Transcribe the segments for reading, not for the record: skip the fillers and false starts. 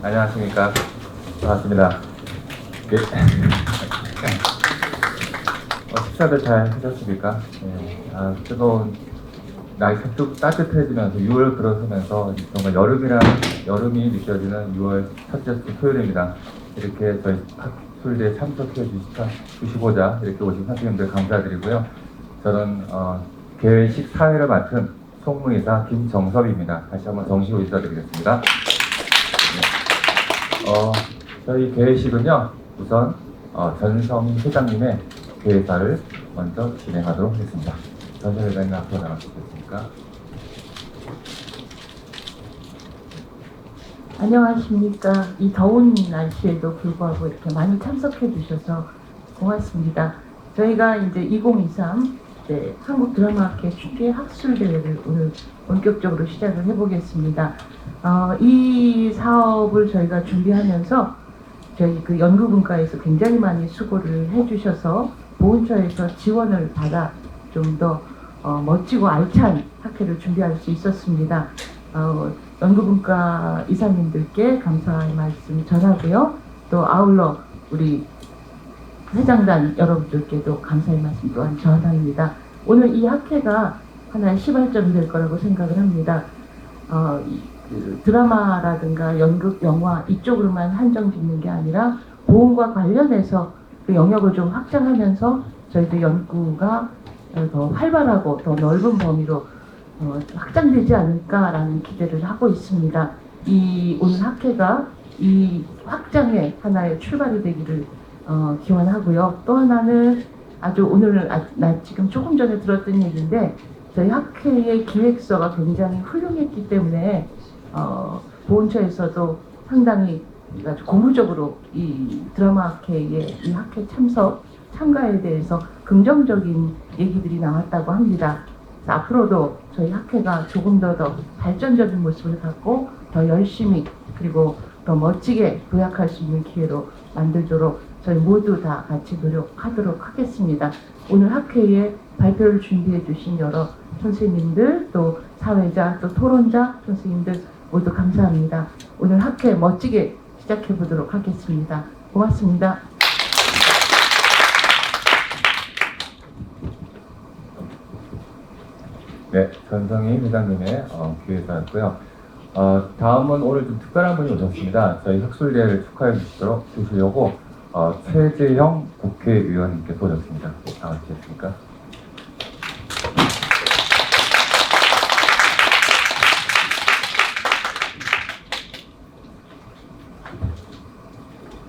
안녕하십니까. 반갑습니다. 예. 식사들 잘 하셨습니까? 예. 뜨거운 날씨 쭉 따뜻해지면서 6월 들어서면서 정말 여름이 느껴지는 6월 첫째 주 토요일입니다. 이렇게 저희 학술대에 참석해 주시고자 이렇게 오신 선생님들 감사드리고요. 저는 개회식 사회를 맡은 총무이사 김정섭입니다. 다시 한번 정식으로 인사드리겠습니다. 저희 개회식은요, 우선 전성희 회장님의 개회사를 먼저 진행하도록 하겠습니다. 전성희 회장님 앞으로 나와주시겠습니까? 안녕하십니까. 이 더운 날씨에도 불구하고 이렇게 많이 참석해 주셔서 고맙습니다. 저희가 이제 2023 한국 드라마학회 축제 학술대회를 오늘 본격적으로 시작을 해보겠습니다. 이 사업을 저희가 준비하면서 저희 그 연구분과에서 굉장히 많이 수고를 해주셔서 보훈처에서 지원을 받아 좀 더 멋지고 알찬 학회를 준비할 수 있었습니다. 연구분과 이사님들께 감사의 말씀 전하고요. 또 아울러 우리 회장단 여러분들께도 감사의 말씀 또한 전합니다. 오늘 이 학회가 하나의 시발점이 될 거라고 생각을 합니다. 그 드라마라든가 연극, 영화 이쪽으로만 한정 짓는 게 아니라 보험과 관련해서 그 영역을 좀 확장하면서 저희도 연구가 더 활발하고 더 넓은 범위로 확장되지 않을까라는 기대를 하고 있습니다. 이 오늘 학회가 이 확장의 하나의 출발이 되기를 기원하고요. 또 하나는 아주 오늘 나 지금 조금 전에 들었던 얘기인데 저희 학회의 기획서가 굉장히 훌륭했기 때문에 보훈처에서도 상당히 아주 고무적으로 이 드라마 학회의 이 학회 참가에 대해서 긍정적인 얘기들이 나왔다고 합니다. 앞으로도 저희 학회가 조금 더 발전적인 모습을 갖고 더 열심히 그리고 더 멋지게 도약할 수 있는 기회로 만들도록 저희 모두 다 같이 노력하도록 하겠습니다. 오늘 학회에 발표를 준비해 주신 여러 선생님들 또 사회자 또 토론자 선생님들 모두 감사합니다. 오늘 학회 멋지게 시작해 보도록 하겠습니다. 고맙습니다. 네, 전성희 회장님의 기획사였고요. 다음은 오늘 좀 특별한 분이 오셨습니다. 저희 학술대회를 축하해 주시려고 최재형 국회의원님께서 오셨습니다. 나와주시겠습니까?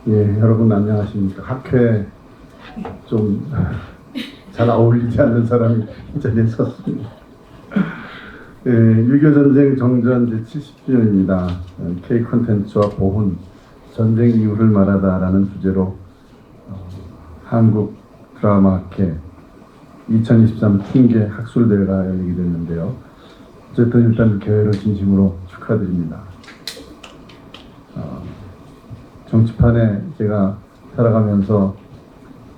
예, 여러분 안녕하십니까. 학회 좀 잘 어울리지 않는 사람이 이 자리에 섰습니다. 예, 6.25 전쟁 정전 제70주년입니다. K 콘텐츠와 보훈, 전쟁 이유를 말하다라는 주제로 한국 드라마학회 2023 핑계 학술대회가 열리게 됐는데요. 어쨌든 일단 개회를 진심으로 축하드립니다. 정치판에 제가 살아가면서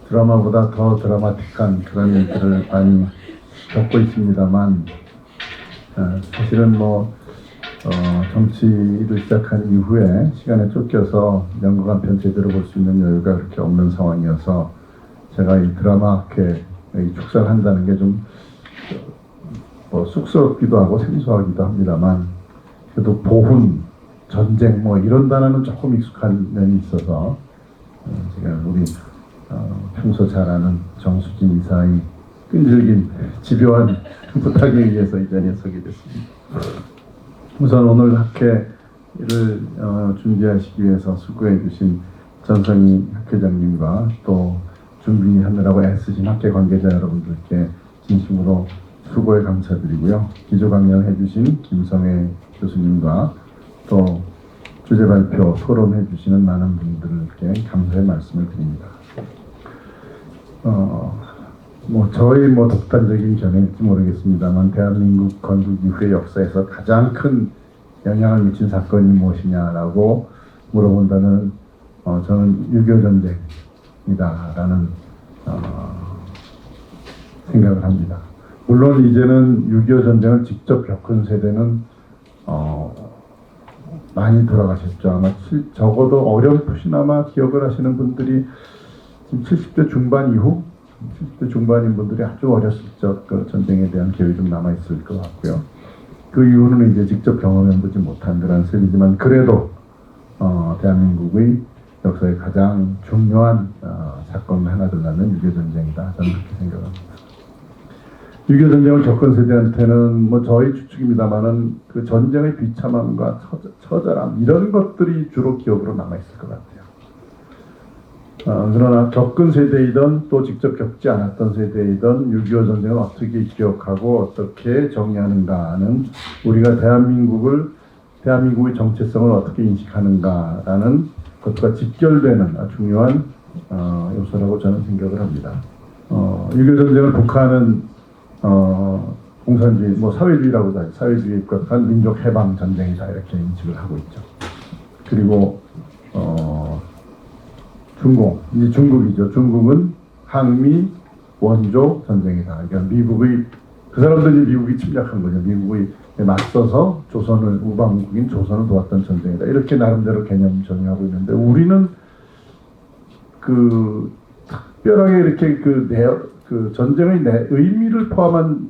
드라마보다 더 드라마틱한 그런 일들을 많이 겪고 있습니다만 사실은 정치를 시작한 이후에 시간에 쫓겨서 연극 한 편 제대로 볼 수 있는 여유가 그렇게 없는 상황이어서 제가 이 드라마학회에 축사한다는 게 좀 쑥스럽기도 하고 생소하기도 합니다만 그래도 보훈, 전쟁 이런 단어는 조금 익숙한 면이 있어서 제가 우리 평소 잘 아는 정수진 이사의 끈질긴 집요한 부탁에 의해서 이 자리에 서게 됐습니다. 우선 오늘 학회를 준비하시기 위해서 수고해 주신 전성희 학회장님과 또 준비하느라고 애쓰신 학회 관계자 여러분들께 진심으로 수고에 감사드리고요. 기조 강연해 주신 김성애 교수님과 또 주제 발표, 토론해 주시는 많은 분들께 감사의 말씀을 드립니다. 저희 독단적인 견해일지 모르겠습니다만 대한민국 건국 이후의 역사에서 가장 큰 영향을 미친 사건이 무엇이냐라고 물어본다면 저는 6.25 전쟁이다라는 생각을 합니다. 물론 이제는 6.25 전쟁을 직접 겪은 세대는 많이 돌아가셨죠. 아마 적어도 어렴풋이나마 기억을 하시는 분들이 지금 70대 중반 이후 70대 중반인 분들이 아주 어렸을 적 그 전쟁에 대한 기억이 좀 남아 있을 것 같고요. 그 이후로는 이제 직접 경험해보지 못한 그런 셈이지만 그래도 대한민국의 역사의 가장 중요한 사건 하나둘라는 6.25 전쟁이다. 저는 그렇게 생각합니다. 6.25 전쟁을 겪은 세대한테는 뭐 저희 추측입니다만은 그 전쟁의 비참함과 처절함 이런 것들이 주로 기억으로 남아 있을 것 같아요. 그러나 겪은 세대이든 또 직접 겪지 않았던 세대이든 6.25 전쟁을 어떻게 기억하고 어떻게 정의하는가는 우리가 대한민국의 정체성을 어떻게 인식하는가라는 것과 직결되는 아주 중요한 요소라고 저는 생각을 합니다. 6.25 전쟁을 북한은 공산주의, 사회주의라고도 하죠. 사회주의에 입각한 민족 해방 전쟁이다 이렇게 인식을 하고 있죠. 그리고 이제 중국이죠. 중국은 항미 원조 전쟁이다. 그러니까 그 사람들이 미국이 침략한 거죠. 미국이 맞서서 우방국인 조선을 도왔던 전쟁이다. 이렇게 나름대로 개념 정의하고 있는데 우리는 그 특별하게 이렇게 그 전쟁의 의미를 포함한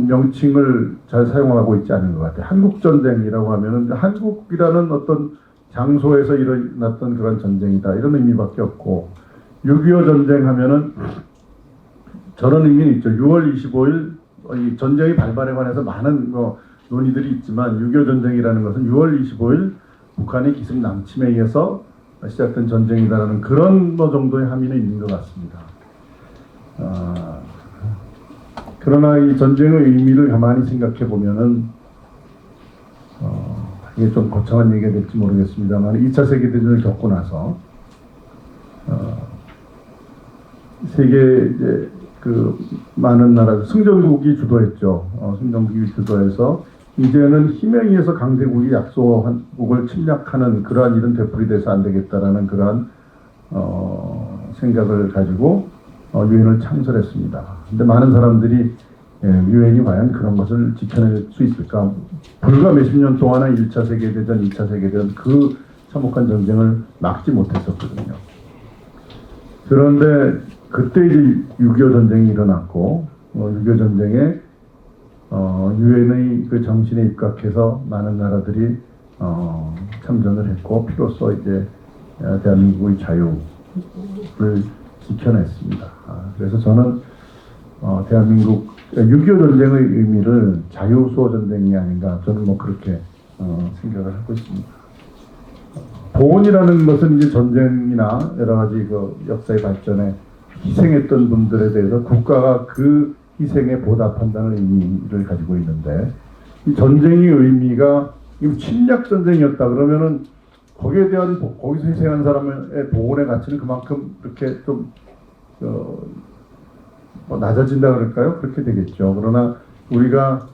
명칭을 잘 사용하고 있지 않은 것 같아요. 한국 전쟁이라고 하면은 한국이라는 어떤 장소에서 일어났던 그런 전쟁이다 이런 의미밖에 없고 6.25 전쟁 하면은 저런 의미는 있죠. 6월 25일 이 전쟁의 발발에 관해서 많은 논의들이 있지만 6.25 전쟁이라는 것은 6월 25일 북한의 기습 남침에 의해서 시작된 전쟁이다라는 그런 정도의 함의는 있는 것 같습니다. 그러나 이 전쟁의 의미를 가만히 생각해 보면은 이게 좀 거창한 얘기가 될지 모르겠습니다만 2차 세계대전을 겪고 나서 세계 이제 그 많은 나라 승전국이 주도했죠. 승전국이 주도해서 이제는 힘에 의해서 강대국이 약소국을 침략하는 그러한 일은 되풀이돼서 안 되겠다라는 그러한 생각을 가지고 유엔을 창설했습니다. 근데 많은 사람들이 유엔이 과연 그런 것을 지켜낼 수 있을까? 불과 몇십 년 동안의 1차 세계대전, 2차 세계대전 그 참혹한 전쟁을 막지 못했었거든요. 그런데 그때 이제 6.25 전쟁이 일어났고 6.25 전쟁에 유엔의 그 정신에 입각해서 많은 나라들이 참전을 했고 피로써 이제 대한민국의 자유를 지켜냈습니다. 그래서 저는 대한민국 6.25 전쟁의 의미를 자유수호 전쟁이 아닌가 저는 그렇게 생각을 하고 있습니다. 보훈이라는 것은 이제 전쟁이나 여러 가지 그 역사의 발전에 희생했던 분들에 대해서 국가가 그 희생에 보답한다는 의미를 가지고 있는데 이 전쟁의 의미가 침략 전쟁이었다 그러면은 거기에 대한 거기서 희생한 사람의 보훈의 가치는 그만큼 이렇게 좀 낮아진다 그럴까요? 그렇게 되겠죠. 그러나 우리가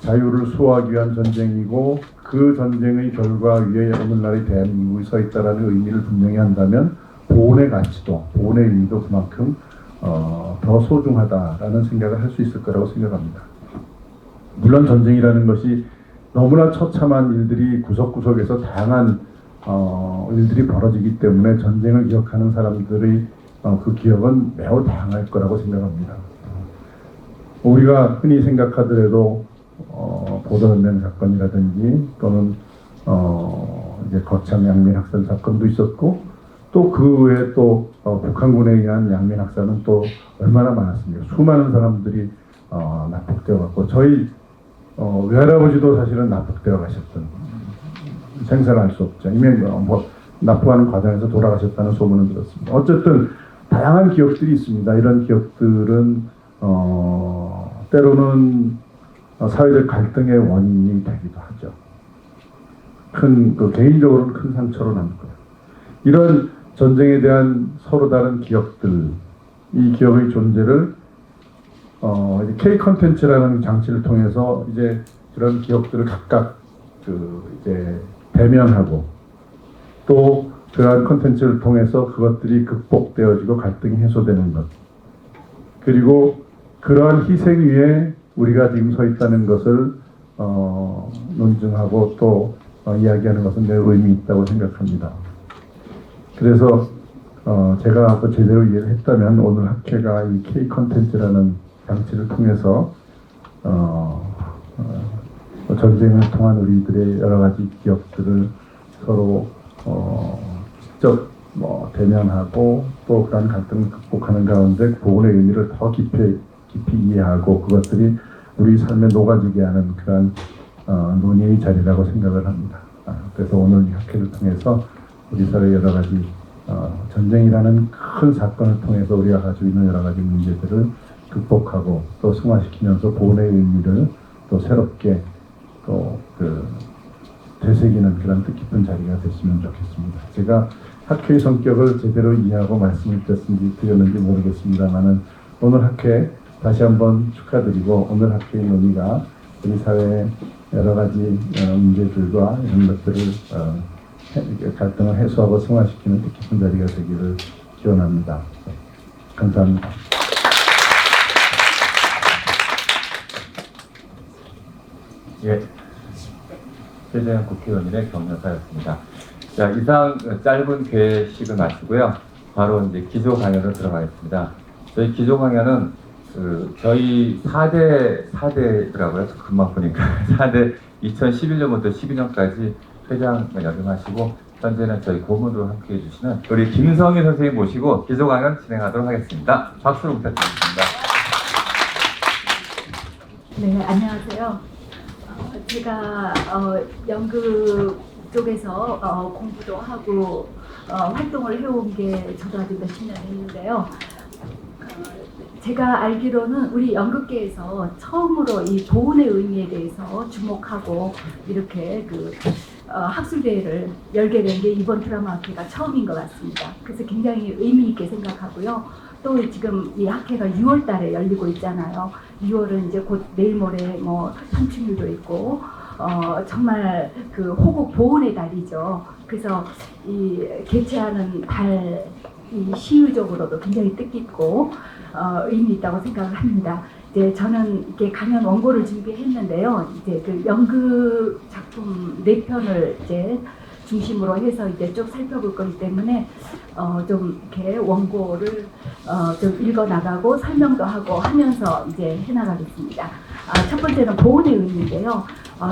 자유를 수호하기 위한 전쟁이고 그 전쟁의 결과 위에 오늘날의 대한민국이 서 있다라는 의미를 분명히 한다면 보훈의 가치도 보훈의 의미도 그만큼 더 소중하다라는 생각을 할 수 있을 거라고 생각합니다. 물론 전쟁이라는 것이 너무나 처참한 일들이 구석구석에서 다양한 일들이 벌어지기 때문에 전쟁을 기억하는 사람들의 그 기억은 매우 다양할 거라고 생각합니다. 우리가 흔히 생각하더라도 보도연맹 사건이라든지 또는 이제 거창 양민 학살 사건도 있었고 또 그 외에 또 북한군에 의한 양민 학살은 또 얼마나 많았습니까? 수많은 사람들이 납북되어 갔고 저희 외할아버지도 사실은 납북되어 가셨던 생사를 알 수 없죠. 이미 납북하는 과정에서 돌아가셨다는 소문을 들었습니다. 어쨌든 다양한 기억들이 있습니다. 이런 기억들은 때로는 사회적 갈등의 원인이 되기도 하죠. 개인적으로는 큰 상처로 남고요. 이런 전쟁에 대한 서로 다른 기억들, 이 기억의 존재를 K 컨텐츠라는 장치를 통해서 이제 그런 기억들을 각각 이제 대면하고 또 그러한 컨텐츠를 통해서 그것들이 극복되어지고 갈등이 해소되는 것, 그리고 그러한 희생 위에 우리가 지금 서 있다는 것을 논증하고 또 이야기하는 것은 매우 의미 있다고 생각합니다. 그래서 제가 그 제대로 이해를 했다면 오늘 학회가 이 K 컨텐츠라는 장치를 통해서 전쟁을 통한 우리들의 여러 가지 기억들을 서로 직접 대면하고 또 그런 갈등을 극복하는 가운데 보훈의 의미를 더 깊이 이해하고 그것들이 우리 삶에 녹아지게 하는 그런 논의의 자리라고 생각을 합니다. 그래서 오늘 이 학회를 통해서 우리 사회의 여러 가지 전쟁이라는 큰 사건을 통해서 우리가 가지고 있는 여러 가지 문제들을 극복하고 또 승화시키면서 보훈의 의미를 또 새롭게 또 되새기는 그런 뜻깊은 자리가 됐으면 좋겠습니다. 제가 학회의 성격을 제대로 이해하고 말씀을 드렸는지 모르겠습니다만은 오늘 학회 다시 한번 축하드리고 오늘 학회의 논의가 우리 사회의 여러 가지 문제들과 이런 것들을 갈등을 해소하고 승화시키는 뜻깊은 자리가 되기를 기원합니다. 감사합니다. 예, 최재형 국회의원의 격려사였습니다. 자, 이상 짧은 개식을 마치고요. 바로 이제 기조 강연으로 들어가겠습니다. 저희 기조 강연은 저희 4대더라고요. 금방 보니까 4대 2011년부터 12년까지 회장을 역임하시고 현재는 저희 고문으로 함께 해주시는 우리 김성희 선생님 모시고 기조 강연 진행하도록 하겠습니다. 박수로 부탁드리겠습니다. 네, 안녕하세요. 제가 연극 쪽에서 공부도 하고 활동을 해온 게 저도 아주 몇십 년 했는데요. 제가 알기로는 우리 연극계에서 처음으로 이 보훈의 의미에 대해서 주목하고 이렇게 학술대회를 열게 된 게 이번 드라마 학회가 처음인 것 같습니다. 그래서 굉장히 의미 있게 생각하고요. 또 지금 이 학회가 6월 달에 열리고 있잖아요. 6월은 이제 곧 내일 모레 현충일도 있고 정말 호국 보훈의 달이죠. 그래서 이 개최하는 이 시의적으로도 굉장히 뜻깊고 의미 있다고 생각을 합니다. 이제 저는 이렇게 강연 원고를 준비했는데요. 이제 연극 작품 4편을 이제 중심으로 해서 이제 쭉 살펴볼 거기 때문에 좀 이렇게 원고를 좀 읽어 나가고 설명도 하고 하면서 이제 해나가겠습니다. 첫 번째는 보훈의 의미인데요.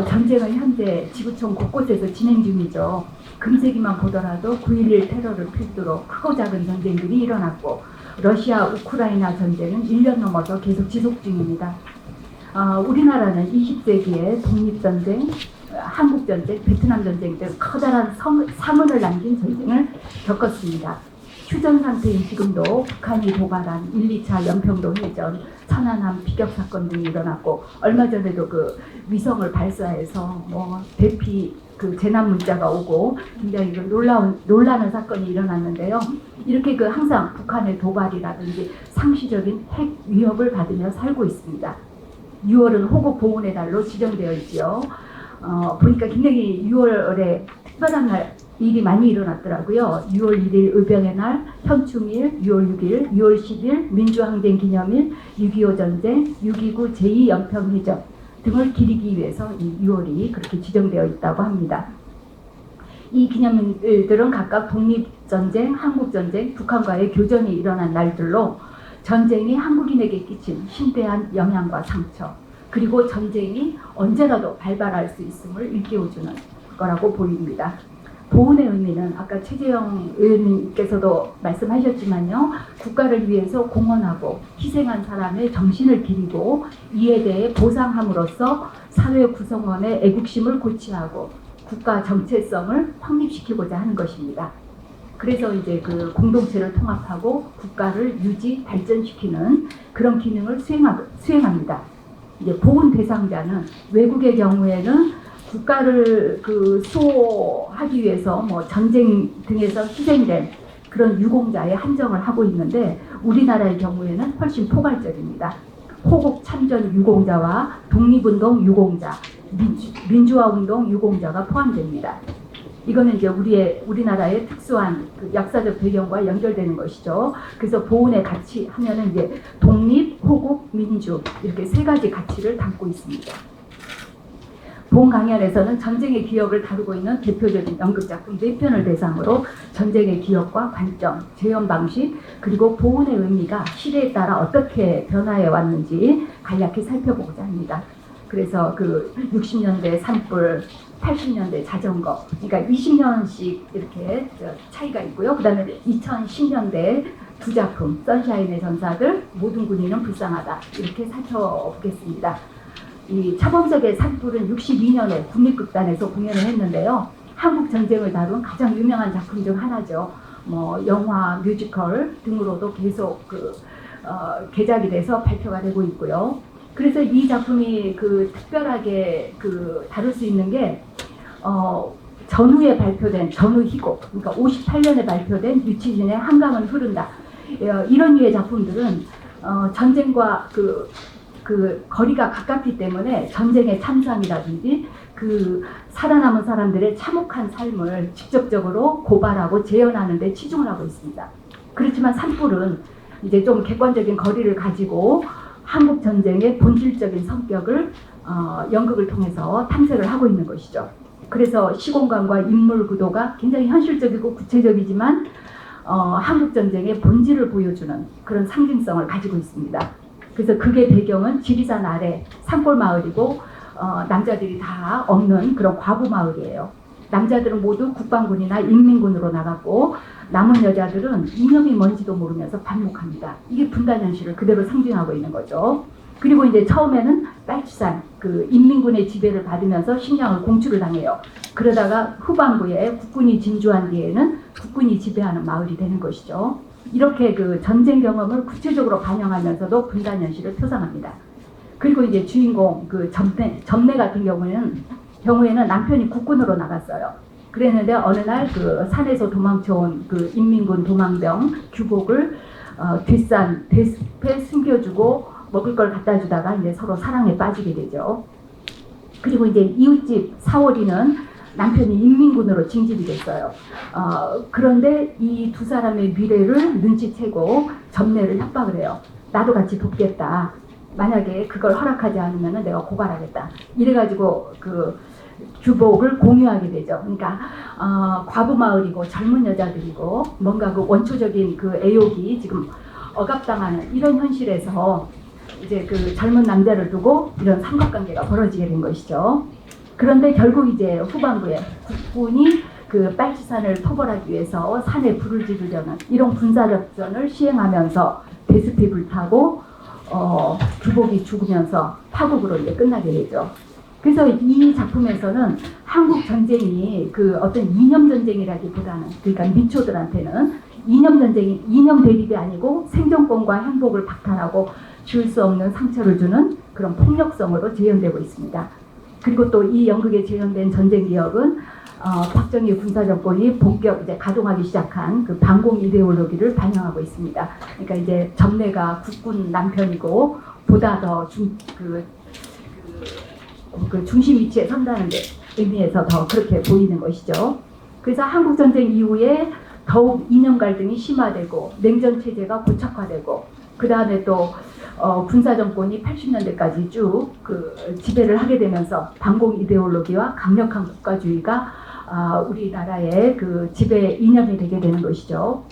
전쟁은 현재 지구촌 곳곳에서 진행 중이죠. 금세기만 보더라도 9.11 테러를 필두로 크고 작은 전쟁들이 일어났고 러시아 우크라이나 전쟁은 1년 넘어서 계속 지속 중입니다. 우리나라는 20세기에 독립전쟁, 한국전쟁, 베트남전쟁 등 커다란 상흔을 남긴 전쟁을 겪었습니다. 휴전 상태인 지금도 북한이 도발한 1, 2차 연평도 해전, 천안함 비격 사건 등이 일어났고 얼마 전에도 위성을 발사해서 대피 재난 문자가 오고 굉장히 놀라는 사건이 일어났는데요. 이렇게 항상 북한의 도발이라든지 상시적인 핵 위협을 받으며 살고 있습니다. 6월은 호국 보훈의 달로 지정되어 있지요. 보니까 굉장히 6월에 특별한 날 일이 많이 일어났더라고요. 6월 1일 의병의 날, 현충일, 6월 6일, 6월 10일 민주항쟁 기념일, 6.25 전쟁, 6.29 제2연평해전 등을 기리기 위해서 이 6월이 그렇게 지정되어 있다고 합니다. 이 기념일들은 각각 독립전쟁, 한국전쟁, 북한과의 교전이 일어난 날들로 전쟁이 한국인에게 끼친 심대한 영향과 상처, 그리고 전쟁이 언제라도 발발할 수 있음을 일깨워주는 거라고 보입니다. 보훈의 의미는 아까 최재형 의원님께서도 말씀하셨지만요. 국가를 위해서 공헌하고 희생한 사람의 정신을 기리고 이에 대해 보상함으로써 사회 구성원의 애국심을 고취하고 국가 정체성을 확립시키고자 하는 것입니다. 그래서 이제 공동체를 통합하고 국가를 유지, 발전시키는 그런 기능을 수행합니다. 이제 보훈 대상자는 외국의 경우에는 국가를 수호하기 위해서 전쟁 등에서 희생된 그런 유공자에 한정을 하고 있는데 우리나라의 경우에는 훨씬 포괄적입니다. 호국 참전 유공자와 독립운동 유공자, 민주화운동 유공자가 포함됩니다. 이거는 이제 우리나라의 특수한 역사적 배경과 연결되는 것이죠. 그래서 보훈의 가치 하면은 이제 독립, 호국, 민주 이렇게 3가지 가치를 담고 있습니다. 본 강연에서는 전쟁의 기억을 다루고 있는 대표적인 연극작품 4편을 대상으로 전쟁의 기억과 관점, 재현 방식, 그리고 보훈의 의미가 시대에 따라 어떻게 변화해 왔는지 간략히 살펴보고자 합니다. 그래서 그 60년대 산불, 80년대 자전거, 그러니까 20년씩 이렇게 차이가 있고요. 그 다음에 2010년대 두 작품, 선샤인의 전사들, 모든 군인은 불쌍하다, 이렇게 살펴보겠습니다. 이 차범석의 산불은 62년에 국립극단에서 공연을 했는데요. 한국 전쟁을 다룬 가장 유명한 작품 중 하나죠. 뭐 영화, 뮤지컬 등으로도 계속 개작이 돼서 발표가 되고 있고요. 그래서 이 작품이 특별하게 다룰 수 있는 게 전후에 발표된 전후희곡, 그러니까 58년에 발표된 유치진의 한강은 흐른다. 이런 류의 작품들은 전쟁과 거리가 가깝기 때문에 전쟁의 참상이라든지 살아남은 사람들의 참혹한 삶을 직접적으로 고발하고 재현하는 데 치중을 하고 있습니다. 그렇지만 산불은 이제 좀 객관적인 거리를 가지고 한국 전쟁의 본질적인 성격을 연극을 통해서 탐색을 하고 있는 것이죠. 그래서 시공간과 인물 구도가 굉장히 현실적이고 구체적이지만 한국 전쟁의 본질을 보여주는 그런 상징성을 가지고 있습니다. 그래서 그게 배경은 지리산 아래 산골 마을이고 남자들이 다 없는 그런 과부 마을이에요. 남자들은 모두 국방군이나 인민군으로 나갔고 남은 여자들은 이념이 뭔지도 모르면서 반목합니다. 이게 분단 현실을 그대로 상징하고 있는 거죠. 그리고 이제 처음에는 빨치산 인민군의 지배를 받으면서 식량을 공출을 당해요. 그러다가 후반부에 국군이 진주한 뒤에는 국군이 지배하는 마을이 되는 것이죠. 이렇게 전쟁 경험을 구체적으로 반영하면서도 분단 현실을 표상합니다. 그리고 이제 주인공 점내 같은 경우에는 남편이 국군으로 나갔어요. 그랬는데 어느 날 산에서 도망쳐온 인민군 도망병 규복을 뒷산 배숲에 숨겨주고 먹을 걸 갖다 주다가 이제 서로 사랑에 빠지게 되죠. 그리고 이제 이웃집 사월이는 남편이 인민군으로 징집이 됐어요. 그런데 이 두 사람의 미래를 눈치채고 점례를 협박을 해요. 나도 같이 돕겠다. 만약에 그걸 허락하지 않으면 내가 고발하겠다. 이래가지고 규복을 공유하게 되죠. 그러니까 과부 마을이고 젊은 여자들이고 뭔가 원초적인 애욕이 지금 억압당하는 이런 현실에서 이제 젊은 남자를 두고 이런 삼각관계가 벌어지게 된 것이죠. 그런데 결국 이제 후반부에 국군이 빨치산을 토벌하기 위해서 산에 불을 지르려는 이런 군사작전을 시행하면서 배습이 불타고 규복이 죽으면서 파국으로 이제 끝나게 되죠. 그래서 이 작품에서는 한국 전쟁이 어떤 이념 전쟁이라기보다는, 그러니까 미초들한테는 이념 전쟁이 이념 대립이 아니고 생존권과 행복을 박탈하고 지울 수 없는 상처를 주는 그런 폭력성으로 재현되고 있습니다. 그리고 또 이 연극에 재현된 전쟁 기억은 박정희 군사정권이 본격 이제 가동하기 시작한 반공 이데올로기를 반영하고 있습니다. 그러니까 이제 점례가 국군 남편이고 보다 더 중심 위치에 선다는 데 의미에서 더 그렇게 보이는 것이죠. 그래서 한국 전쟁 이후에 더욱 이념 갈등이 심화되고 냉전 체제가 고착화되고 그 다음에 또 군사 정권이 80년대까지 쭉 지배를 하게 되면서 반공 이데올로기와 강력한 국가주의가 우리나라의 지배 이념이 되게 되는 것이죠.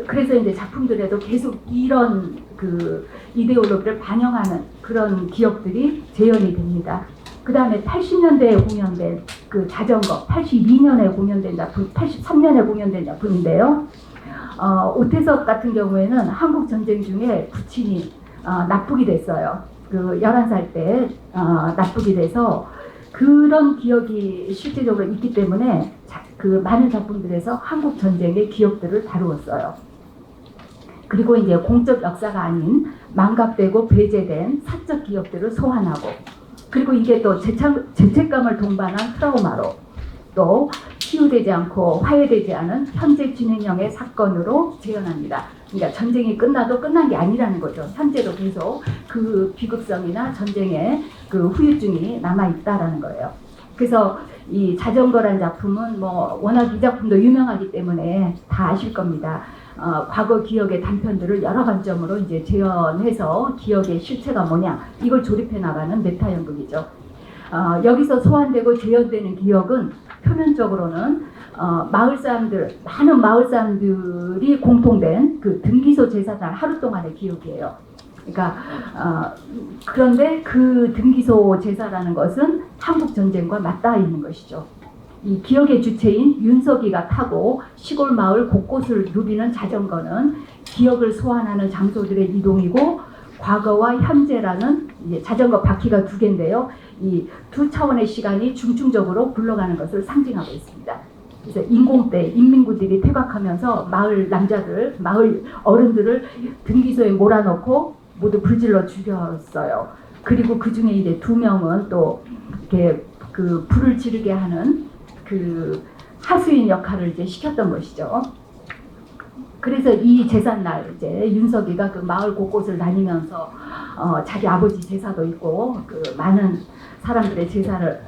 그래서 이제 작품들에도 계속 이런 이데올로기를 반영하는 그런 기억들이 재현이 됩니다. 그 다음에 80년대에 공연된 자전거, 82년에 공연된 작품, 83년에 공연된 작품인데요. 오태석 같은 경우에는 한국 전쟁 중에 부친이 납북이 됐어요. 11살 때 납북이 돼서 그런 기억이 실제적으로 있기 때문에 많은 작품들에서 한국 전쟁의 기억들을 다루었어요. 그리고 이제 공적 역사가 아닌 망각되고 배제된 사적 기억들을 소환하고, 그리고 이게 또 죄책감을 동반한 트라우마로 또 치유되지 않고 화해되지 않은 현재 진행형의 사건으로 재현합니다. 그러니까 전쟁이 끝나도 끝난 게 아니라는 거죠. 현재도 계속 비극성이나 전쟁의 후유증이 남아있다라는 거예요. 그래서 이 자전거란 작품은 워낙 이 작품도 유명하기 때문에 다 아실 겁니다. 과거 기억의 단편들을 여러 관점으로 이제 재현해서 기억의 실체가 뭐냐, 이걸 조립해 나가는 메타 연극이죠. 여기서 소환되고 재현되는 기억은 표면적으로는 마을 사람들, 많은 마을 사람들이 공통된 그 등기소 제사날 하루 동안의 기억이에요. 그러니까 그런데 그 등기소 제사라는 것은 한국 전쟁과 맞닿아 있는 것이죠. 이 기억의 주체인 윤석이가 타고 시골 마을 곳곳을 누비는 자전거는 기억을 소환하는 장소들의 이동이고, 과거와 현재라는 이제 자전거 바퀴가 두 개인데요. 이 두 차원의 시간이 중충적으로 굴러가는 것을 상징하고 있습니다. 그래서 인공 때 인민군들이 퇴각하면서 마을 남자들, 마을 어른들을 등기소에 몰아넣고 모두 불질러 죽였어요. 그리고 그 중에 이제 2명은 또 이렇게 그 불을 지르게 하는 그 하수인 역할을 이제 시켰던 것이죠. 그래서 이 제삿날 이제 윤석이가 그 마을 곳곳을 다니면서 자기 아버지 제사도 있고 그 많은 사람들의 제사를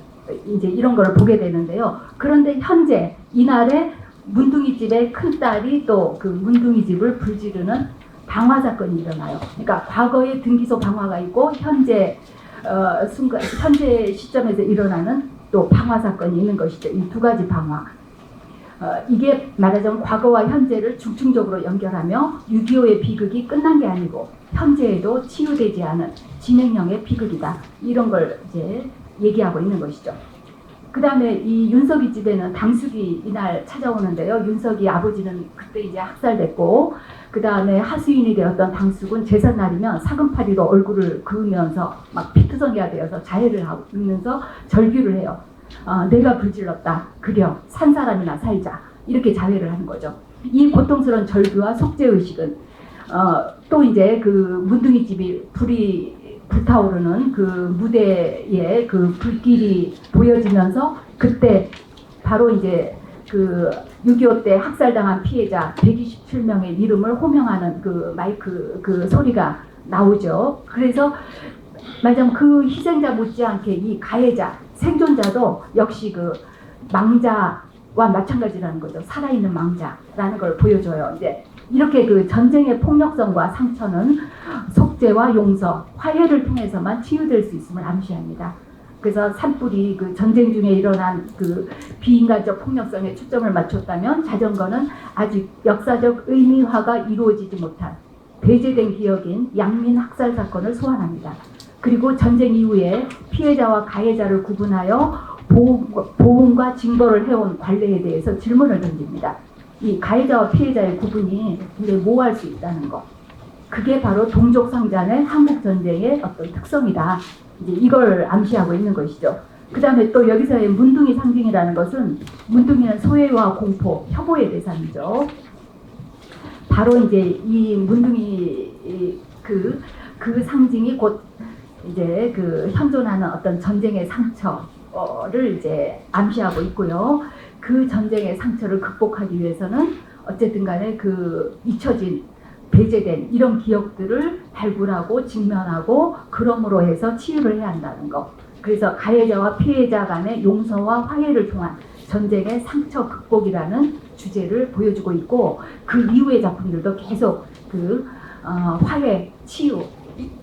이제 이런 걸 보게 되는데요. 그런데 현재 이날에 문둥이 집의 큰 딸이 또 그 문둥이 집을 불지르는 방화 사건이 일어나요. 그러니까 과거의 등기소 방화가 있고 현재 순간 현재 시점에서 일어나는 또 방화 사건이 있는 것이죠. 이 두 가지 방화. 이게 말하자면 과거와 현재를 중층적으로 연결하며 6.25의 비극이 끝난 게 아니고 현재에도 치유되지 않은 진행형의 비극이다. 이런 걸 이제 얘기하고 있는 것이죠. 그 다음에 이 윤석이 집에는 당숙이 이날 찾아오는데요. 윤석이 아버지는 그때 이제 학살됐고, 그 다음에 하수인이 되었던 당숙은 제삿날이면 사금파리로 얼굴을 그으면서 막 피투성이가 되어서 자해를 하면서 절규를 해요. 내가 불질렀다. 그려 산 사람이나 살자. 이렇게 자해를 하는 거죠. 이 고통스러운 절규와 속죄의식은 또 이제 그 문둥이 집이 불이 불타오르는 그 무대에 그 불길이 보여지면서 그때 바로 이제 그 6.25 때 학살당한 피해자 127명의 이름을 호명하는 그 마이크 그 소리가 나오죠. 그래서 말하자면 그 희생자 못지않게 이 가해자, 생존자도 역시 그 망자와 마찬가지라는 거죠. 살아있는 망자라는 걸 보여줘요. 이제 이렇게 그 전쟁의 폭력성과 상처는 속죄와 용서, 화해를 통해서만 치유될 수 있음을 암시합니다. 그래서 산불이 그 전쟁 중에 일어난 그 비인간적 폭력성에 초점을 맞췄다면, 자전거는 아직 역사적 의미화가 이루어지지 못한 배제된 기억인 양민 학살 사건을 소환합니다. 그리고 전쟁 이후에 피해자와 가해자를 구분하여 보훈과 징벌을 해온 관례에 대해서 질문을 던집니다. 이 가해자와 피해자의 구분이 굉장히 모호할 수 있다는 것. 그게 바로 동족상잔의 한국전쟁의 어떤 특성이다. 이제 이걸 암시하고 있는 것이죠. 그 다음에 또 여기서의 문둥이 상징이라는 것은, 문둥이는 소외와 공포, 협오의 대상이죠. 바로 이제 이 문둥이 그 상징이 곧 이제 그 현존하는 어떤 전쟁의 상처를 이제 암시하고 있고요. 그 전쟁의 상처를 극복하기 위해서는 어쨌든 간에 그 잊혀진, 배제된 이런 기억들을 발굴하고 직면하고 그럼으로 해서 치유를 해야 한다는 것. 그래서 가해자와 피해자 간의 용서와 화해를 통한 전쟁의 상처 극복이라는 주제를 보여주고 있고, 그 이후의 작품들도 계속 그 화해, 치유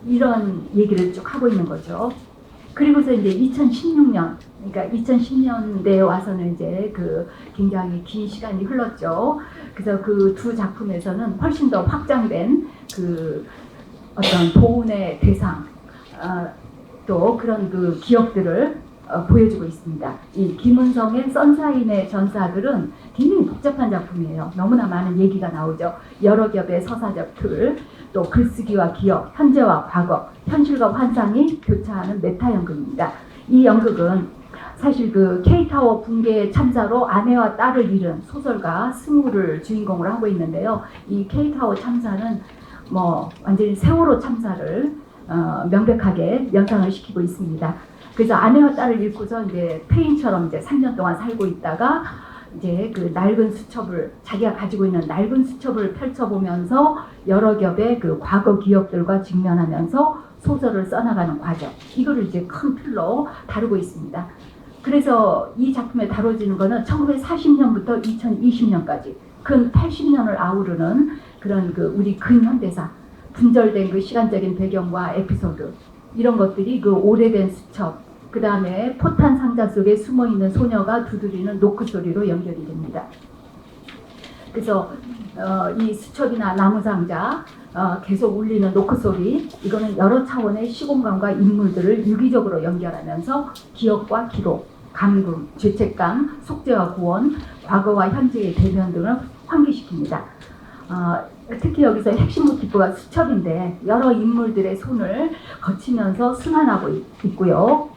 이런 얘기를 쭉 하고 있는 거죠. 그리고서 이제 2016년, 그러니까 2010년대에 와서는 이제 그 굉장히 긴 시간이 흘렀죠. 그래서 그 두 작품에서는 훨씬 더 확장된 그 어떤 보훈의 대상, 또 그런 그 기억들을 보여주고 있습니다. 이 김은성의 선사인의 전사들은 굉장히 복잡한 작품이에요. 너무나 많은 얘기가 나오죠. 여러 겹의 서사적 틀, 또 글쓰기와 기억, 현재와 과거, 현실과 환상이 교차하는 메타 연극입니다. 이 연극은 사실 그 K타워 붕괴 참사로 아내와 딸을 잃은 소설가 승우를 주인공으로 하고 있는데요. 이 K타워 참사는 뭐 완전히 세월호 참사를 명백하게 연상을 시키고 있습니다. 그래서 아내와 딸을 잃고서 이제 폐인처럼 이제 3년 동안 살고 있다가 이제 그 낡은 수첩을, 자기가 가지고 있는 낡은 수첩을 펼쳐보면서 여러 겹의 그 과거 기억들과 직면하면서 소설을 써나가는 과정, 이거를 이제 큰 틀로 다루고 있습니다. 그래서 이 작품에 다뤄지는 거는 1940년부터 2020년까지 근 80년을 아우르는 그런 그 우리 근현대사, 분절된 그 시간적인 배경과 에피소드, 이런 것들이 그 오래된 수첩, 그 다음에 포탄 상자 속에 숨어 있는 소녀가 두드리는 노크 소리로 연결이 됩니다. 그래서 이 수첩이나 나무 상자 계속 울리는 노크 소리, 이거는 여러 차원의 시공간과 인물들을 유기적으로 연결하면서 기억과 기록, 감금, 죄책감, 속죄와 구원, 과거와 현재의 대면 등을 환기시킵니다. 특히 여기서 핵심 모티프가 수첩인데 여러 인물들의 손을 거치면서 승환하고 있고요.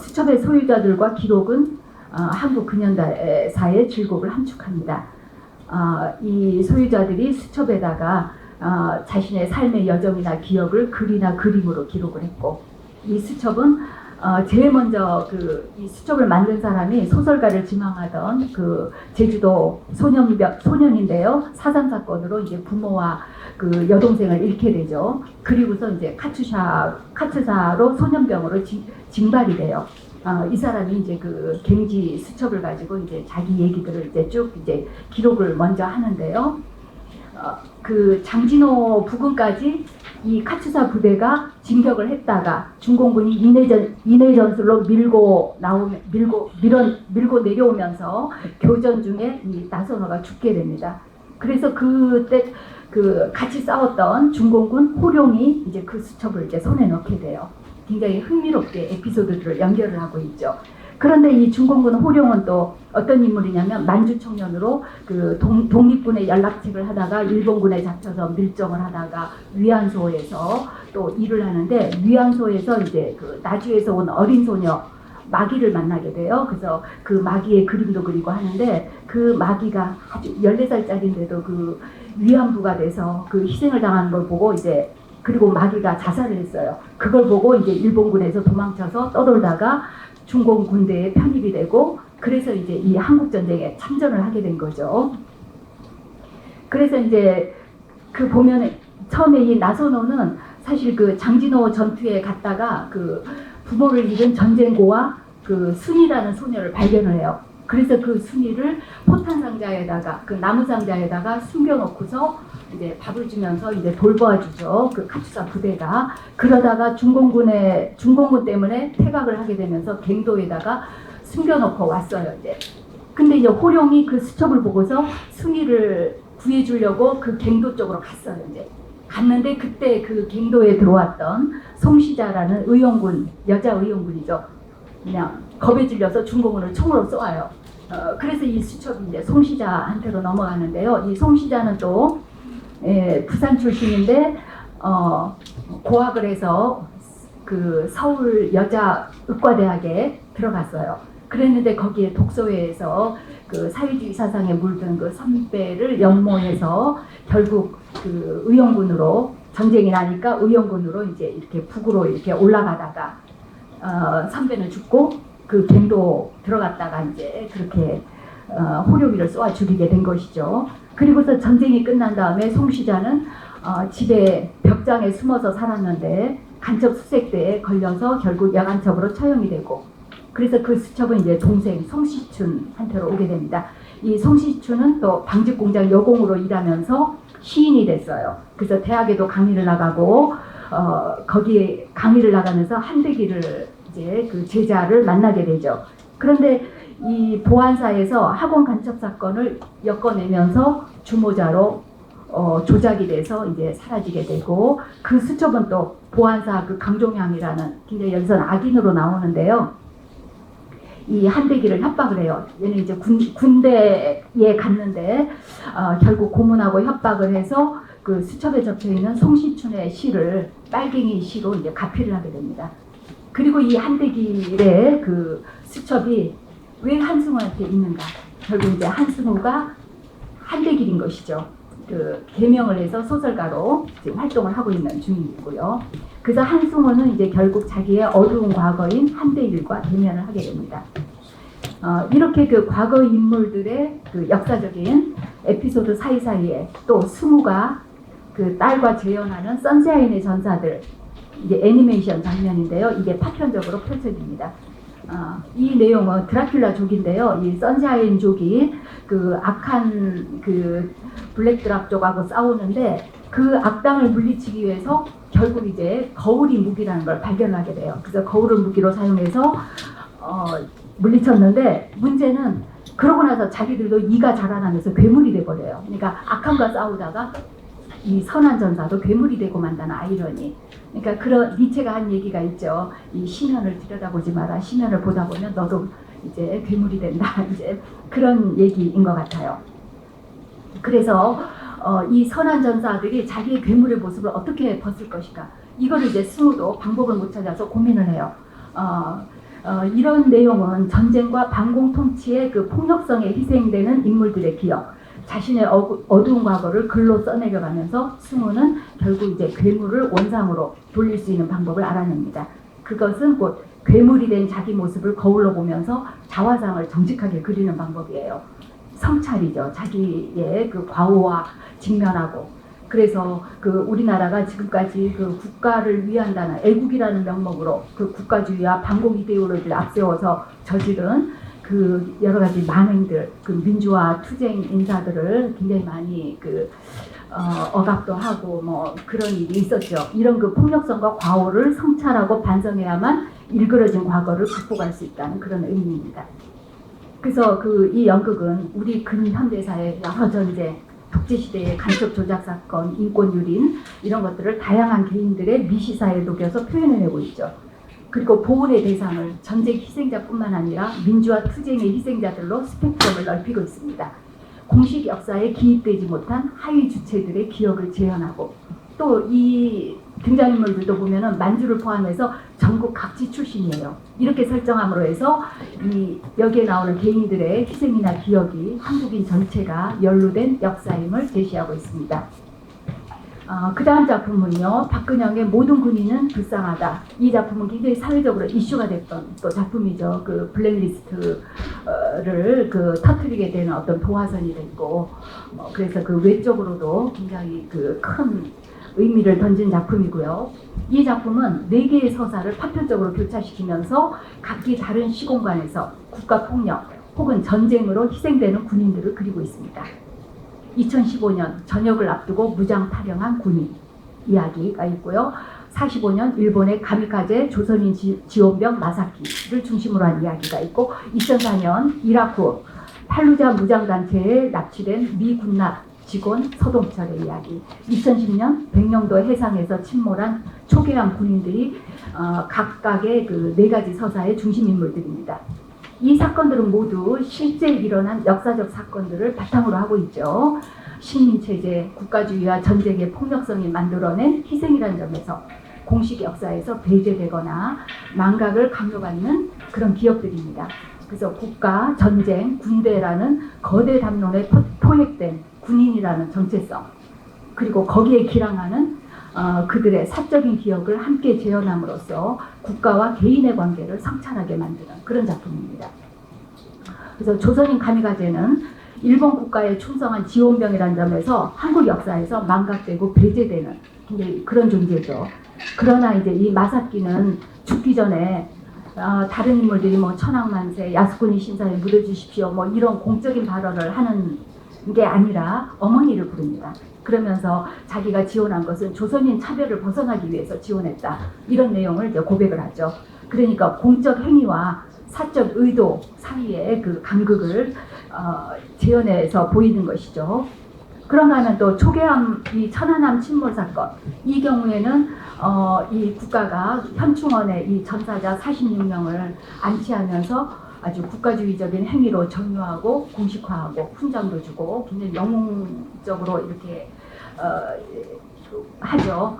수첩의 소유자들과 기록은 한국 근현대사의 질곡을 함축합니다. 이 소유자들이 수첩에다가 자신의 삶의 여정이나 기억을 글이나 그림으로 기록을 했고, 이 수첩은 제일 먼저 이 수첩을 만든 사람이 소설가를 지망하던 그 제주도 소년인데요. 4.3 사건으로 이제 부모와 그 여동생을 잃게 되죠. 그리고서 이제 카츠사로 소년병으로 징발이 돼요. 이 사람이 이제 그 갱지 수첩을 가지고 이제 자기 얘기들을 이제 쭉 이제 기록을 먼저 하는데요. 그 장진호 부근까지 이 카츠사 부대가 진격을 했다가 중공군이 인해 전술로 밀고 내려오면서 교전 중에 이 나선호가 죽게 됩니다. 그래서 그때 그 같이 싸웠던 중공군 호룡이 이제 그 수첩을 이제 손에 넣게 돼요. 굉장히 흥미롭게 에피소드들을 연결을 하고 있죠. 그런데 이 중공군 호룡은 또 어떤 인물이냐면 만주 청년으로 그 독립군의 연락책을 하다가 일본군에 잡혀서 밀정을 하다가 위안소에서 또 일을 하는데, 위안소에서 이제 그 나주에서 온 어린 소녀 마기를 만나게 돼요. 그래서 그 마기의 그림도 그리고 하는데, 그 마기가 아주 14살짜리인데도 그 위안부가 돼서 그 희생을 당하는 걸 보고 이제, 그리고 마기가 자살을 했어요. 그걸 보고 이제 일본군에서 도망쳐서 떠돌다가 중공 군대에 편입이 되고, 그래서 이제 이 한국전쟁에 참전을 하게 된 거죠. 그래서 이제 그 보면 처음에 이 나선호는 사실 그 장진호 전투에 갔다가 그 부모를 잃은 전쟁고와 그 순이라는 소녀를 발견을 해요. 그래서 그 순이를 포탄 상자에다가, 그 나무 상자에다가 숨겨놓고서 이제 밥을 주면서 이제 돌봐주죠. 그 카츠사 부대가. 그러다가 중공군 때문에 퇴각을 하게 되면서 갱도에다가 숨겨놓고 왔어요, 이제. 근데 이제 호룡이 그 수첩을 보고서 순이를 구해주려고 그 갱도 쪽으로 갔어요, 이제. 갔는데 그때 그 갱도에 들어왔던 송시자라는 의용군, 여자 의용군이죠. 그냥 겁에 질려서 중공군을 총으로 쏘아요. 그래서 이 수첩이 이제 송시자한테로 넘어가는데요. 이 송시자는 또 부산 출신인데 고학을 해서 그 서울 여자의과대학에 들어갔어요. 그랬는데 거기에 독서회에서 그 사회주의 사상에 물든 그 선배를 연모해서 결국 그 의용군으로, 전쟁이 나니까 의용군으로 이제 이렇게 북으로 이렇게 올라가다가 선배는 죽고 그 갱도 들어갔다가 이제 그렇게 호룡이를 쏘아 죽이게 된 것이죠. 그리고서 전쟁이 끝난 다음에 송시자는 집에 벽장에 숨어서 살았는데 간첩 수색대에 걸려서 결국 야간첩으로 처형이 되고, 그래서 그 수첩은 이제 동생 송시춘한테로 오게 됩니다. 이 송시춘은 또 방직공장 여공으로 일하면서 시인이 됐어요. 그래서 대학에도 강의를 나가고 거기에 강의를 나가면서 한대기를 이제 그 제자를 만나게 되죠. 그런데 이 보안사에서 학원 간첩 사건을 엮어내면서 주모자로 조작이 돼서 이제 사라지게 되고, 그 수첩은 또 보안사 그 강종양이라는, 굉장히 여기서는 악인으로 나오는데요. 이 한대기를 협박을 해요. 얘는 이제 군대에 갔는데 결국 고문하고 협박을 해서 그 수첩에 적혀있는 송시춘의 시를 빨갱이 시로 이제 가피를 하게 됩니다. 그리고 이 한대길의 그 수첩이 왜 한승우한테 있는가? 결국 이제 한승우가 한대길인 것이죠. 그 개명을 해서 소설가로 지금 활동을 하고 있는 중이고요. 그래서 한승우는 이제 결국 자기의 어두운 과거인 한대일과 대면을 하게 됩니다. 이렇게 그 과거 인물들의 그 역사적인 에피소드 사이사이에 또 승우가 그 딸과 재연하는 선샤인의 전사들, 이게 애니메이션 장면인데요. 이게 파편적으로 펼쳐집니다. 이 내용은 드라큘라족인데요. 이 선샤인족이 그 악한 그 블랙드락족하고 싸우는데 그 악당을 물리치기 위해서 결국 이제 거울이 무기라는 걸 발견하게 돼요. 그래서 거울을 무기로 사용해서 물리쳤는데 문제는 그러고 나서 자기들도 이가 자라나면서 괴물이 돼버려요. 그러니까 악함과 싸우다가 이 선한 전사도 괴물이 되고 만다는 아이러니. 그러니까 그런 니체가 한 얘기가 있죠. 이 시면을 들여다보지 마라. 시면을 보다 보면 너도 이제 괴물이 된다. 이제 그런 얘기인 것 같아요. 그래서 이 선한 전사들이 자기의 괴물의 모습을 어떻게 벗을 것인가. 이거를 이제 승우도 방법을 못 찾아서 고민을 해요. 이런 내용은 전쟁과 반공 통치의 그 폭력성에 희생되는 인물들의 기억, 자신의 어두운 과거를 글로 써내려가면서 승우는 결국 이제 괴물을 원상으로 돌릴 수 있는 방법을 알아냅니다. 그것은 곧 괴물이 된 자기 모습을 거울로 보면서 자화상을 정직하게 그리는 방법이에요. 성찰이죠. 자기의 그 과오와 직면하고. 그래서 그 우리나라가 지금까지 그 국가를 위한다는 애국이라는 명목으로 그 국가주의와 반공 이데올로기를 앞세워서 저지른 그 여러 가지 만행들, 그 민주화 투쟁 인사들을 굉장히 많이 그 억압도 하고 뭐 그런 일이 있었죠. 이런 그 폭력성과 과오를 성찰하고 반성해야만 일그러진 과거를 극복할 수 있다는 그런 의미입니다. 그래서 그 이 연극은 우리 근현대사의 여러 전쟁, 독재시대의 간첩 조작 사건, 인권 유린 이런 것들을 다양한 개인들의 미시사에 녹여서 표현해내고 있죠. 그리고 보훈의 대상을 전쟁 희생자뿐만 아니라 민주화 투쟁의 희생자들로 스펙트럼을 넓히고 있습니다. 공식 역사에 기입되지 못한 하위 주체들의 기억을 재현하고 또 이 등장인물들도 보면은 만주를 포함해서 전국 각지 출신이에요. 이렇게 설정함으로 해서 이 여기에 나오는 개인들의 희생이나 기억이 한국인 전체가 연루된 역사임을 제시하고 있습니다. 그 다음 작품은요, 박근영의 모든 군인은 불쌍하다. 이 작품은 굉장히 사회적으로 이슈가 됐던 또 작품이죠. 그 블랙리스트를 그 터뜨리게 되는 어떤 도화선이 됐고, 그래서 그 외적으로도 굉장히 그 큰 의미를 던진 작품이고요. 이 작품은 4개의 서사를 파편적으로 교차시키면서 각기 다른 시공간에서 국가폭력 혹은 전쟁으로 희생되는 군인들을 그리고 있습니다. 2015년 전역을 앞두고 무장 탈영한 군인 이야기가 있고요. 45년 일본의 가미카제 조선인 지원병 마사키를 중심으로 한 이야기가 있고 2004년 이라크 팔루자 무장단체에 납치된 미 군납 직원 서동철의 이야기, 2010년 백령도 해상에서 침몰한 초계함 군인들이 각각의 그 4가지 서사의 중심 인물들입니다. 이 사건들은 모두 실제 일어난 역사적 사건들을 바탕으로 하고 있죠. 식민체제, 국가주의와 전쟁의 폭력성이 만들어낸 희생이라는 점에서 공식 역사에서 배제되거나 망각을 강요받는 그런 기억들입니다. 그래서 국가, 전쟁, 군대라는 거대 담론에 토획된 군인이라는 정체성, 그리고 거기에 기량하는 그들의 사적인 기억을 함께 재현함으로써 국가와 개인의 관계를 성찰하게 만드는 그런 작품입니다. 그래서 조선인 가미가제는 일본 국가에 충성한 지원병이라는 점에서 한국 역사에서 망각되고 배제되는 굉장히 그런 존재죠. 그러나 이제 이 마사키는 죽기 전에 다른 인물들이 뭐 천황만세, 야스쿠니 신사에 묻어주십시오 뭐 이런 공적인 발언을 하는 게 아니라 어머니를 부릅니다. 그러면서 자기가 지원한 것은 조선인 차별을 벗어나기 위해서 지원했다. 이런 내용을 이제 고백을 하죠. 그러니까 공적 행위와 사적 의도 사이의 그 간극을 재현해서 보이는 것이죠. 그런가 하면 또 초계함 이 천안함 침몰 사건, 이 경우에는 이 국가가 현충원에 이 전사자 46명을 안치하면서 아주 국가주의적인 행위로 정유하고 공식화하고 훈장도 주고 굉장히 영웅적으로 이렇게 하죠.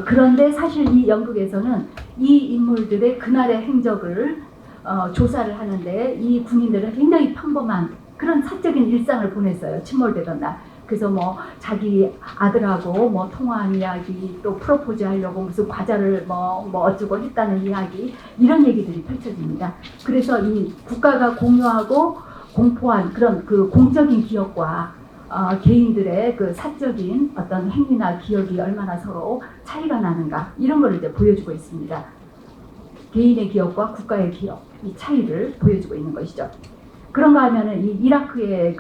그런데 사실 이 연극에서는 이 인물들의 그날의 행적을 조사를 하는데 이 군인들은 굉장히 평범한 그런 사적인 일상을 보냈어요. 침몰되던 날. 그래서 뭐 자기 아들하고 뭐 통화한 이야기, 또 프로포즈 하려고 무슨 과자를 뭐 어쩌고 했다는 이야기, 이런 얘기들이 펼쳐집니다. 그래서 이 국가가 공유하고 공포한 그런 그 공적인 기억과 개인들의 그 사적인 어떤 행위나 기억이 얼마나 서로 차이가 나는가, 이런 걸 이제 보여주고 있습니다. 개인의 기업과 국가의 기업 이 차이를 보여주고 있는 것이죠. 그런가 하면은 이 이라크의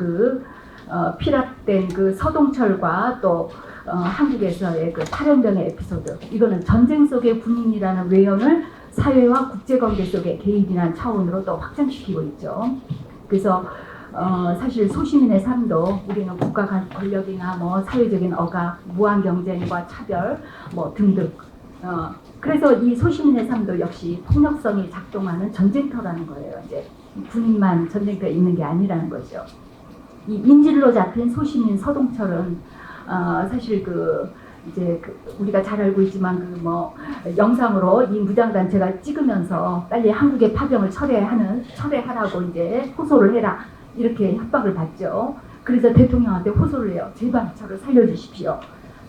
피랍된 그 서동철과 또 한국에서의 그 탈영병의 에피소드 이거는 전쟁 속의 군인이라는 외연을 사회와 국제관계 속의 개인이라는 차원으로 또 확장시키고 있죠. 그래서 사실 소시민의 삶도 우리는 국가 간 권력이나 뭐 사회적인 억압, 무한 경쟁과 차별 뭐 등등 그래서 이 소시민의 삶도 역시 폭력성이 작동하는 전쟁터라는 거예요. 이제 군인만 전쟁터에 있는 게 아니라는 거죠. 이 인질로 잡힌 소시민 서동철은 사실 우리가 잘 알고 있지만 영상으로 이 무장단체가 찍으면서 빨리 한국의 파병을 철회하라고 이제 호소를 해라 이렇게 협박을 받죠. 그래서 대통령한테 호소를 해요. 제발 저를 살려주십시오.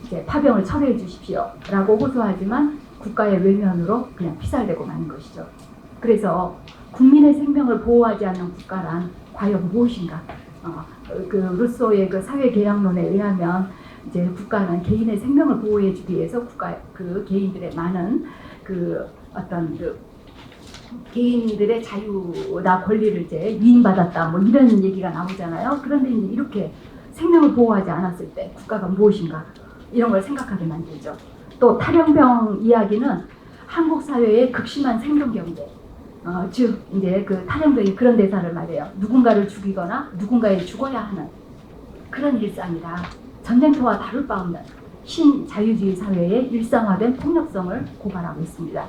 이제 파병을 철회해 주십시오. 라고 호소하지만 국가의 외면으로 그냥 피살되고 마는 것이죠. 그래서 국민의 생명을 보호하지 않는 국가란 과연 무엇인가? 루소의 그 사회계약론에 의하면 이제 국가는 개인의 생명을 보호해주기 위해서 개인들의 많은 개인들의 자유나 권리를 이제 위임받았다 뭐 이런 얘기가 나오잖아요. 그런데 이제 이렇게 생명을 보호하지 않았을 때 국가가 무엇인가 이런 걸 생각하게 만들죠. 또 탈영병 이야기는 한국 사회의 극심한 생존 경제, 즉 이제 그 탈영병이 그런 대사를 말해요. 누군가를 죽이거나 누군가에 죽어야 하는 그런 일상이다. 전쟁터와 다를 바 없는 신자유주의 사회의 일상화된 폭력성을 고발하고 있습니다.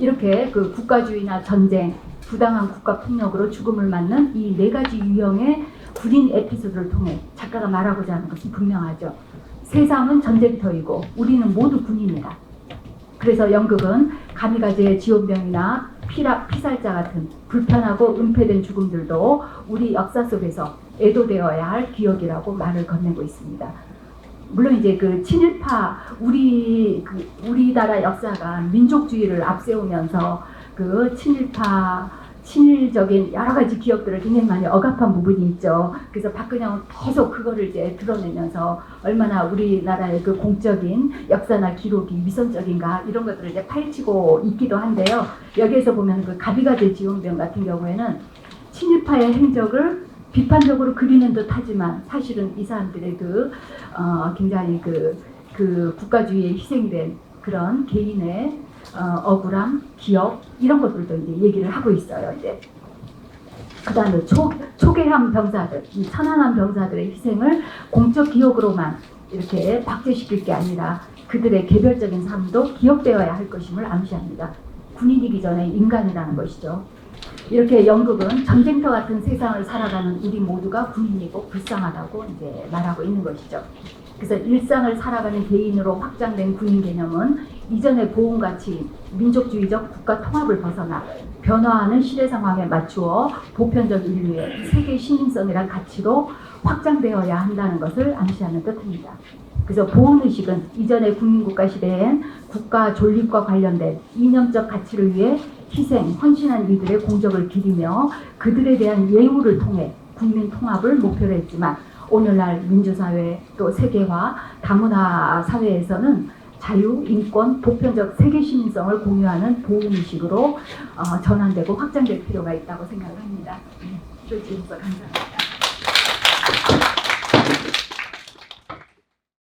이렇게 그 국가주의나 전쟁, 부당한 국가 폭력으로 죽음을 맞는 이 네 가지 유형의 군인 에피소드를 통해 작가가 말하고자 하는 것은 분명하죠. 세상은 전쟁터이고 우리는 모두 군인이다. 그래서 연극은 가미가제의 지원병이나 피살자 같은 불편하고 은폐된 죽음들도 우리 역사 속에서 애도되어야 할 기억이라고 말을 건네고 있습니다. 물론 이제 그 친일파 우리나라 역사가 민족주의를 앞세우면서 그 친일적인 여러 가지 기억들을 굉장히 많이 억압한 부분이 있죠. 그래서 박근영은 계속 그거를 이제 드러내면서 얼마나 우리나라의 그 공적인 역사나 기록이 위선적인가 이런 것들을 이제 파헤치고 있기도 한데요. 여기에서 보면 그 가비가제 지원병 같은 경우에는 친일파의 행적을 비판적으로 그리는 듯하지만 사실은 이 사람들의 굉장히 국가주의에 희생된 그런 개인의 억울함, 기억 이런 것들도 이제 얘기를 하고 있어요. 이제 그다음에 초계함 병사들, 이 천안함 병사들의 희생을 공적 기억으로만 이렇게 박제시킬 게 아니라 그들의 개별적인 삶도 기억되어야 할 것임을 암시합니다. 군인이기 전에 인간이라는 것이죠. 이렇게 연극은 전쟁터 같은 세상을 살아가는 우리 모두가 군인이고 불쌍하다고 이제 말하고 있는 것이죠. 그래서 일상을 살아가는 개인으로 확장된 군인 개념은 이전의 보훈가치, 민족주의적 국가 통합을 벗어나 변화하는 시대 상황에 맞추어 보편적 인류의 세계 시민성이란 가치로 확장되어야 한다는 것을 암시하는 뜻입니다. 그래서 보훈의식은 이전의 국민국가 시대엔 국가 존립과 관련된 이념적 가치를 위해 희생, 헌신한 이들의 공적을 기리며 그들에 대한 예우를 통해 국민 통합을 목표로 했지만 오늘날 민주사회 또 세계화, 다문화 사회에서는 자유, 인권, 보편적 세계 시민성을 공유하는 보훈의식으로 전환되고 확장될 필요가 있다고 생각을 합니다. 들어주셔서 감사합니다.